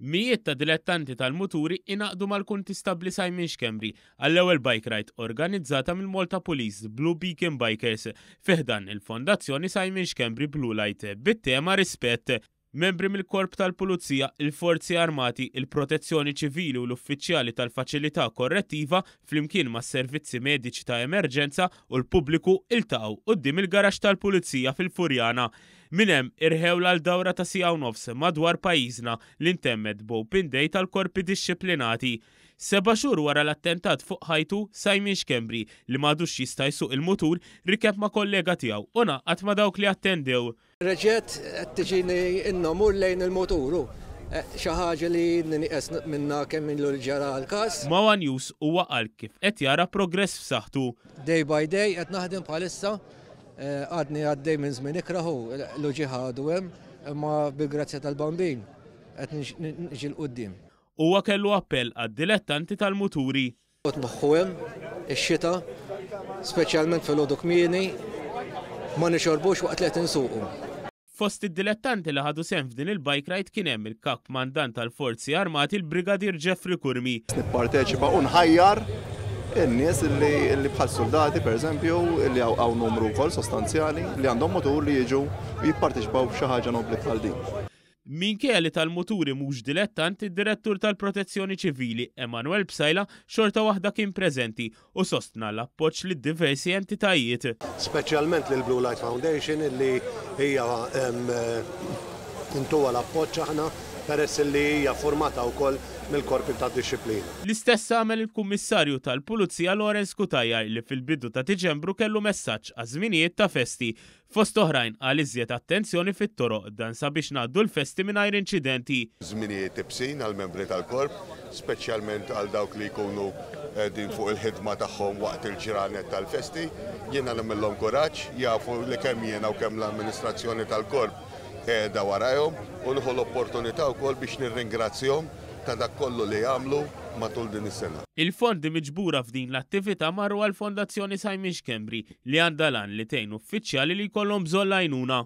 Mijiet ta' dilettanti tal-muturi inaqdu mal-Kuntistabli Simon Xkembri għall-ewwel bike ride organizzata mill-Malta Police Blue Beacon Bikers fiħdan il-Fondazzjoni Simon Xkembri Blue Light bit-tema rispett. Membri mill-Korp tal-Pulizija, il-Forzi Armati, il-Protezzjoni Ċivili u l-Uffiċjali tal-Faċilità Korrettiva flimkien mas servizzi mediċi ta' emerġenza u l-pubbliku iltaqgħu quddiem il-garaxx tal-Pulizija fil-Furjana. Min hemm irħewla għal dawra ta' siegħa u nofs madwar pajjiżna li ntemmet b'Open Day tal-korpi dixxiplinati. 7 xhur wara l-attentat fuq ħajtu, Simon Xkembri li m'għadux jista' jsuq il-mutur rikeb ma' kollega tiegħu u naqgħad ma' dawk li attendew. Reġgħet qed tiġini innamur lejn il-moturu. Xi ħaġa li nieqes minnha kemm minnu ġara l-każ. Mawa News huwa qal kif qed jara progress f'saħħtu. Day by day qed naħdem bħalissa għadni għaddej minn żmien ikraħu l-uġi ħadu hemm imma bil-grazzja tal-bambin qed niġi l-qudiem. Huwa kellu appell għad-dilettanti tal-muturi. Tmoħħu hemm ix-xita, speċjalment fil-għodu kmieni, ma nixorbux waqt li qed insuqu. Fost id-dilettanti li ħadu sehem f'din il-bike ride kien hemm il-kap mandant tal-Forzi Armati il-Brigadier Jeffrey Kurmi. Nipparteċipa u nħajjar in-nies li bħal soldati pereżempju li hawn numru wkoll sostanzjali li għandhom mutur li jiġu jipparteċipaw f'xi ħaġa nobli bħal din. Minkejja li tal-muturi mhux dilettant, id-Direttur tal-Protezzjoni Ċivili Emanuel Bsajla xorta waħda kien preżenti u sostna l-appoġġ lid diversi entitajiet. Speċjalment lil Blue Light Foundation li hija intuwa l-appoġġ aħna peress li hija formata wkoll mill-korpi ta' dixxiplina. L-istess għamel il-Kummissarju tal-Pulizija Lawrence Kutajjar li fil-bidu ta' Diċembru kellu messaġġ għaż-żminijiet ta' festi. Fost oħrajn għal iżjed attenzjoni fit-toroq dan sabiex ngħaddu l-festi mingħajr inċidenti. Żminijiet tibsin għal membri tal-korp, speċjalment għal dawk li jkunu din fuq il-ħidma tagħhom waqt il-ġranet tal-festi. Jiena nagħmilhom kuraġġ, jafu li kemm jiena u kemm l-amministrazzjoni tal-korp qiegħda warahom u nieħu l-opportunità wkoll biex nirringrazzjahom ta' dak kollu li jagħmlu matul din is-sena. Il-fondi miġbura f'din l-attività marru għall-Fondazzjoni Simon Xkembri li għandha lan li tgħin uffiċjali li jkollhom bżonn għajnuna.